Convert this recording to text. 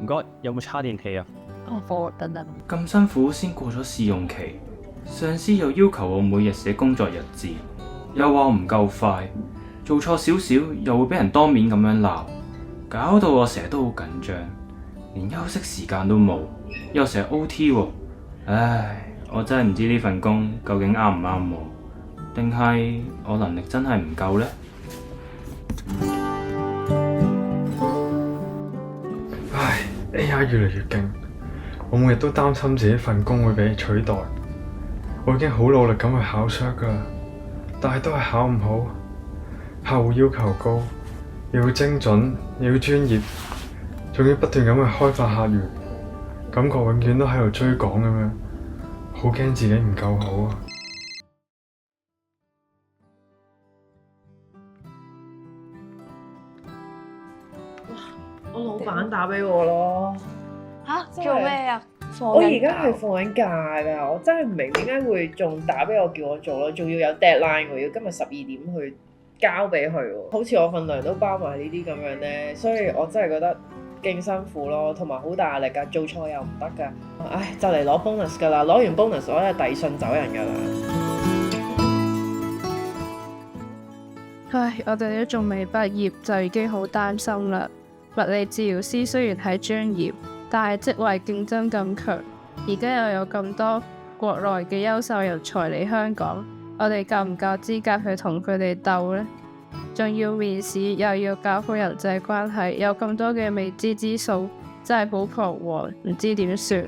唔該，有冇叉電器啊？哦，等等。咁辛苦先過咗試用期，上司又要求我每日寫工作日誌，又話我唔夠快，做錯少少又會俾人當面咁樣鬧，搞到我成日都好緊張，連休息時間都冇，又成日 OT 喎。唉，我真係唔知呢份工究竟啱唔啱我，定係我能力真係唔夠呢？唉，AI 越嚟越勁，我每日都擔心自己份工會被取代。我已經好努力咁去考 cert 㗎啦，但係都係考唔好。客戶要求高，又要精準，又要專業，仲要不斷咁去開發客源，感覺永遠都喺度追趕咁樣，好驚自己唔夠好啊！我老闆打俾我咯。吓？真係做咩啊？我而家係放緊假㗎，我真係唔明點解會仲打俾我叫我做咯，仲要有 deadline 喎，要今日12點去交俾佢喎。好似我份糧都包埋呢啲咁樣咧，所以我真係覺得勁辛苦咯，同埋好大壓力㗎，做錯又唔得㗎。唉，就嚟攞 bonus 㗎啦，攞完 bonus 我就遞信走人㗎啦。唉，我哋都仲未畢業就已經好擔心啦。物理治療師雖然係專業，但係職位競爭咁強，而家又有咁多國內嘅優秀人才嚟香港，我哋夠唔夠資格去同佢哋鬥呢？仲要面試，又要搞好人際關係，有咁多嘅未知之數，真係好彷徨，唔知點算。